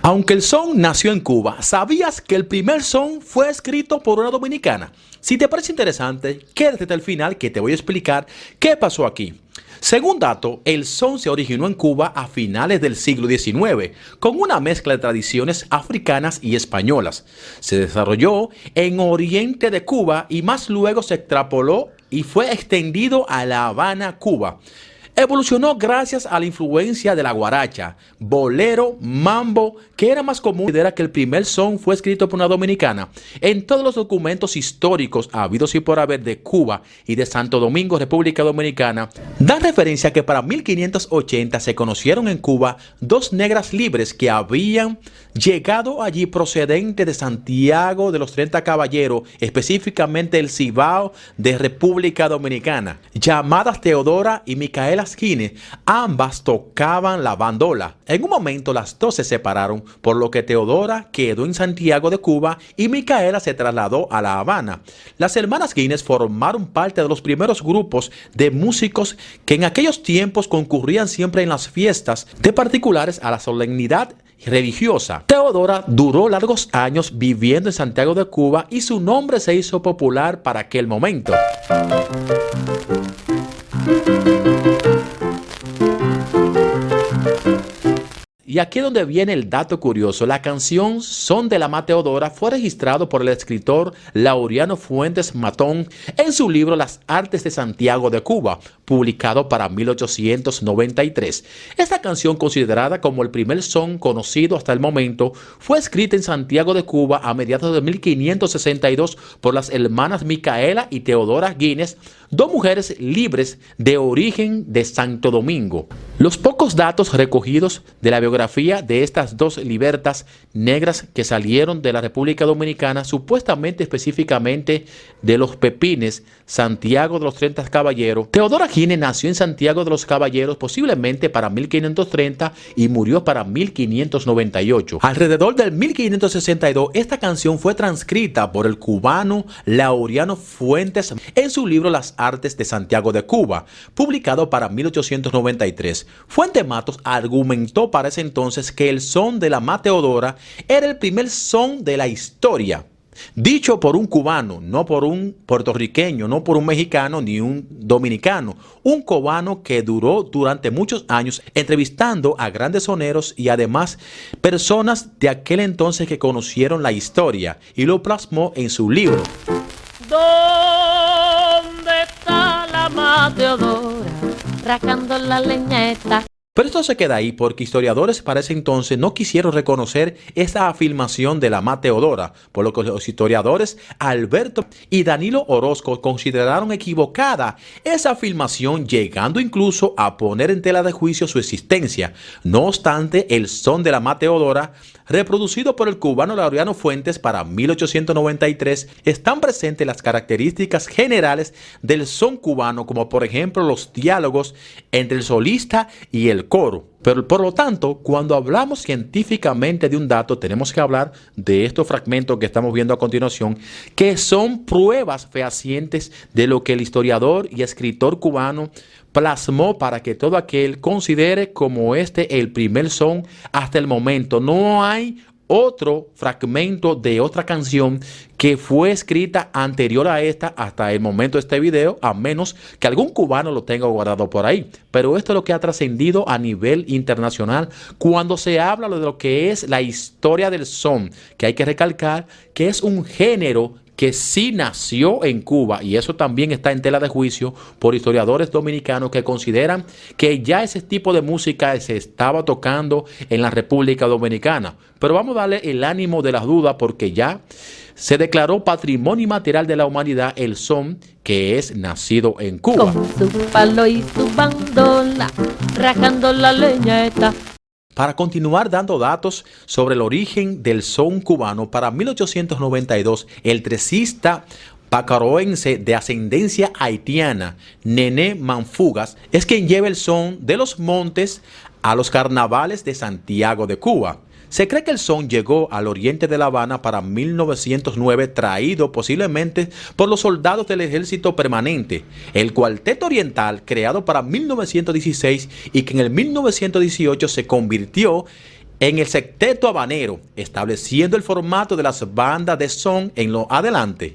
Aunque el son nació en Cuba, ¿sabías que el primer son fue escrito por una dominicana? Si te parece interesante, quédate hasta el final que te voy a explicar qué pasó aquí. Según dato, el son se originó en Cuba a finales del siglo XIX, con una mezcla de tradiciones africanas y españolas. Se desarrolló en oriente de Cuba y más luego se extrapoló y fue extendido a La Habana, Cuba. Evolucionó gracias a la influencia de la guaracha, bolero, mambo, que era más común. Considera que el primer son fue escrito por una dominicana. En todos los documentos históricos habidos y por haber de Cuba y de Santo Domingo, República Dominicana, dan referencia a que para 1580 se conocieron en Cuba dos negras libres que habían llegado allí procedente de Santiago de los 30 Caballeros, específicamente el Cibao de República Dominicana, llamadas Teodora y Micaela Gines. Ambas tocaban la bandola. En un momento las dos se separaron, por lo que Teodora quedó en Santiago de Cuba y Micaela se trasladó a La Habana. Las hermanas Gines formaron parte de los primeros grupos de músicos que en aquellos tiempos concurrían siempre en las fiestas de particulares a la solemnidad religiosa. Teodora duró largos años viviendo en Santiago de Cuba y su nombre se hizo popular para aquel momento. Y aquí es donde viene el dato curioso. La canción Son de la Ma Teodora fue registrado por el escritor Laureano Fuentes Matón en su libro Las Artes de Santiago de Cuba, publicado para 1893. Esta canción, considerada como el primer son conocido hasta el momento, fue escrita en Santiago de Cuba a mediados de 1562 por las hermanas Micaela y Teodora Gines, dos mujeres libres de origen de Santo Domingo. Los pocos datos recogidos de la biografía de estas dos libertas negras que salieron de la República Dominicana, supuestamente específicamente de Los Pepines, Santiago de los 30 Caballeros. Teodora Gines nació en Santiago de los Caballeros posiblemente para 1530 y murió para 1598. Alrededor del 1562, esta canción fue transcrita por el cubano Laureano Fuentes en su libro Las Artes de Santiago de Cuba, publicado para 1893. Fuentes Matos argumentó para ese entonces que el son de la Ma Teodora era el primer son de la historia, dicho por un cubano, no por un puertorriqueño, no por un mexicano ni un dominicano, un cubano que duró durante muchos años entrevistando a grandes soneros y además personas de aquel entonces que conocieron la historia y lo plasmó en su libro. ¿Dónde está la Ma Teodora rascando la leñeta? Pero esto se queda ahí porque historiadores para ese entonces no quisieron reconocer esa afirmación de la Ma Teodora, por lo que los historiadores Alberto y Danilo Orozco consideraron equivocada esa afirmación, llegando incluso a poner en tela de juicio su existencia. No obstante, el son de la Ma Teodora, reproducido por el cubano Laureano Fuentes para 1893, están presentes las características generales del son cubano, como por ejemplo los diálogos entre el solista y el coro. Pero por lo tanto, cuando hablamos científicamente de un dato, tenemos que hablar de estos fragmentos que estamos viendo a continuación, que son pruebas fehacientes de lo que el historiador y escritor cubano plasmó para que todo aquel considere como este el primer son hasta el momento. No hay otro fragmento de otra canción que fue escrita anterior a esta hasta el momento de este video, a menos que algún cubano lo tenga guardado por ahí. Pero esto es lo que ha trascendido a nivel internacional cuando se habla de lo que es la historia del son, que hay que recalcar que es un género que sí nació en Cuba, y eso también está en tela de juicio por historiadores dominicanos que consideran que ya ese tipo de música se estaba tocando en la República Dominicana. Pero vamos a darle el ánimo de las dudas porque ya se declaró Patrimonio Inmaterial de la Humanidad el son que es nacido en Cuba. Con su palo y su bandola, rascando la leñeta. Para continuar dando datos sobre el origen del son cubano, para 1892, el tresista pacaroense de ascendencia haitiana, Nené Manfugas, es quien lleva el son de los montes a los carnavales de Santiago de Cuba. Se cree que el son llegó al oriente de La Habana para 1909, traído posiblemente por los soldados del Ejército Permanente. El Cuarteto Oriental, creado para 1916 y que en el 1918 se convirtió en el Sexteto Habanero, estableciendo el formato de las bandas de son en lo adelante.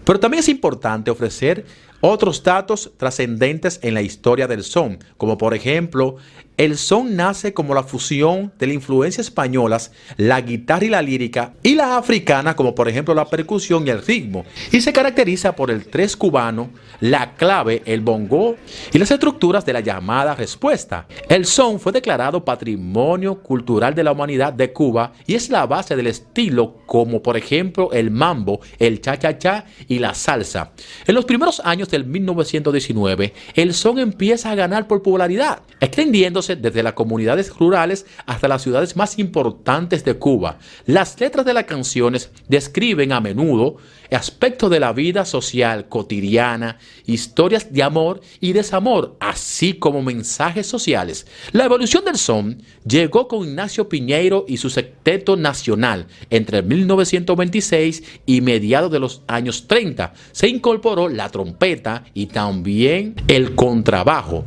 Pero también es importante ofrecer otros datos trascendentes en la historia del son, como por ejemplo, el son nace como la fusión de las influencias españolas, la guitarra y la lírica, y la africana, como por ejemplo la percusión y el ritmo, y se caracteriza por el tres cubano, la clave, el bongo y las estructuras de la llamada respuesta. El son fue declarado Patrimonio Cultural de la Humanidad de Cuba y es la base del estilo como por ejemplo el mambo, el cha-cha-cha y la salsa. En los primeros años del 1919, el son empieza a ganar popularidad, extendiéndose desde las comunidades rurales hasta las ciudades más importantes de Cuba. Las letras de las canciones describen a menudo aspectos de la vida social cotidiana, historias de amor y desamor, así como mensajes sociales. La evolución del son llegó con Ignacio Piñeiro y su Sexteto Nacional. Entre 1926 y mediados de los años 30 se incorporó la trompeta y también el contrabajo.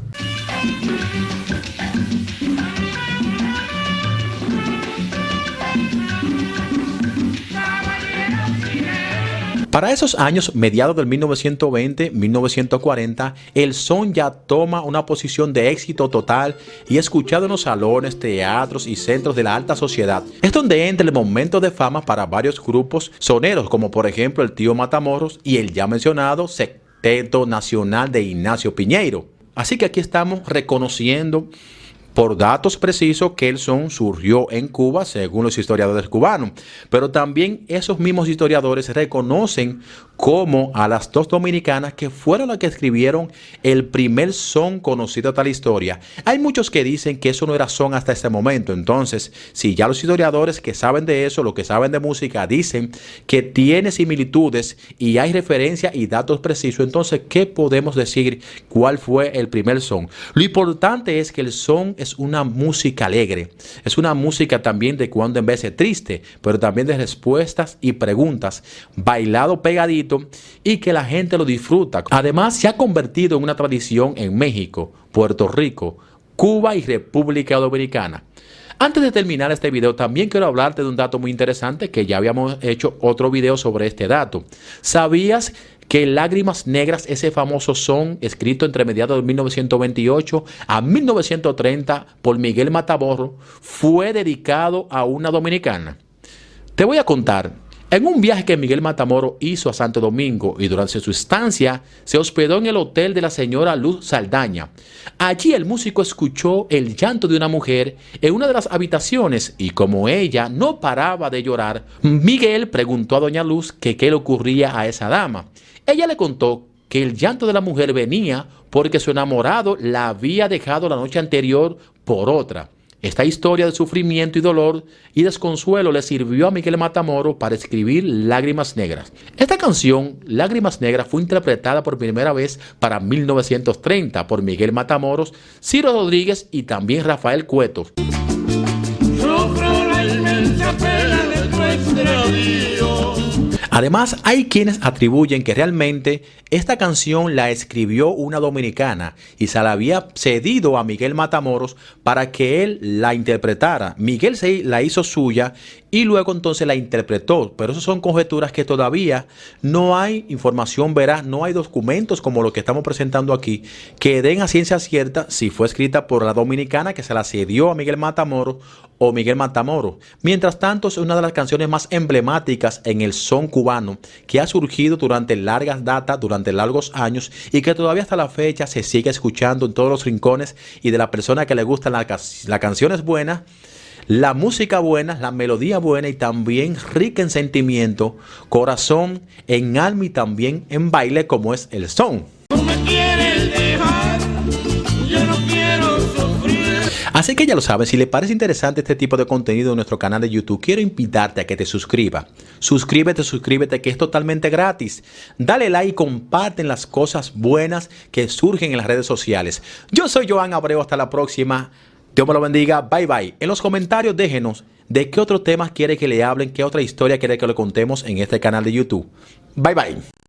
Para esos años, mediados del 1920-1940, el son ya toma una posición de éxito total y escuchado en los salones, teatros y centros de la alta sociedad. Es donde entra el momento de fama para varios grupos soneros, como por ejemplo el Tío Matamoros y el ya mencionado Sexteto Nacional de Ignacio Piñeiro. Así que aquí estamos reconociendo por datos precisos que el son surgió en Cuba según los historiadores cubanos, pero también esos mismos historiadores reconocen como a las dos dominicanas que fueron las que escribieron el primer son conocido de tal historia. Hay muchos que dicen que eso no era son hasta ese momento. Entonces, si ya los historiadores que saben de eso, los que saben de música, dicen que tiene similitudes y hay referencia y datos precisos, entonces, ¿qué podemos decir cuál fue el primer son? Lo importante es que el son es una música alegre, es una música también de cuando en vez de triste, pero también de respuestas y preguntas, bailado pegadito y que la gente lo disfruta. Además, se ha convertido en una tradición en México, Puerto Rico, Cuba y República Dominicana. Antes de terminar este video, también quiero hablarte de un dato muy interesante que ya habíamos hecho otro video sobre este dato. ¿Sabías que Lágrimas Negras, ese famoso son escrito entre mediados de 1928 a 1930 por Miguel Matamoros, fue dedicado a una dominicana? Te voy a contar. En un viaje que Miguel Matamoros hizo a Santo Domingo y durante su estancia se hospedó en el hotel de la señora Luz Saldaña. Allí el músico escuchó el llanto de una mujer en una de las habitaciones y como ella no paraba de llorar, Miguel preguntó a doña Luz que qué le ocurría a esa dama. Ella le contó que el llanto de la mujer venía porque su enamorado la había dejado la noche anterior por otra. Esta historia de sufrimiento y dolor y desconsuelo le sirvió a Miguel Matamoros para escribir Lágrimas Negras. Esta canción, Lágrimas Negras, fue interpretada por primera vez para 1930 por Miguel Matamoros, Ciro Rodríguez y también Rafael Cueto. Además, hay quienes atribuyen que realmente esta canción la escribió una dominicana y se la había cedido a Miguel Matamoros para que él la interpretara. Miguel se la hizo suya y luego entonces la interpretó, pero esas son conjeturas que todavía no hay información veraz, no hay documentos como los que estamos presentando aquí que den a ciencia cierta si fue escrita por la dominicana que se la cedió a Miguel Matamoros o Miguel Matamoros. Mientras tanto, es una de las canciones más emblemáticas en el son cubano que ha surgido durante largas datas, durante largos años y que todavía hasta la fecha se sigue escuchando en todos los rincones y de la persona que le gustan las canciones buenas, la música buena, la melodía buena y también rica en sentimiento, corazón, en alma y también en baile como es el son. No me quieres dejar, yo no quiero sufrir. Así que ya lo sabes, si le parece interesante este tipo de contenido en nuestro canal de YouTube, quiero invitarte a que te suscribas. Suscríbete que es totalmente gratis. Dale like y comparten las cosas buenas que surgen en las redes sociales. Yo soy Joan Abreu, hasta la próxima. Dios me lo bendiga, bye bye. En los comentarios déjenos de qué otros temas quiere que le hablen, qué otra historia quiere que le contemos en este canal de YouTube. Bye bye.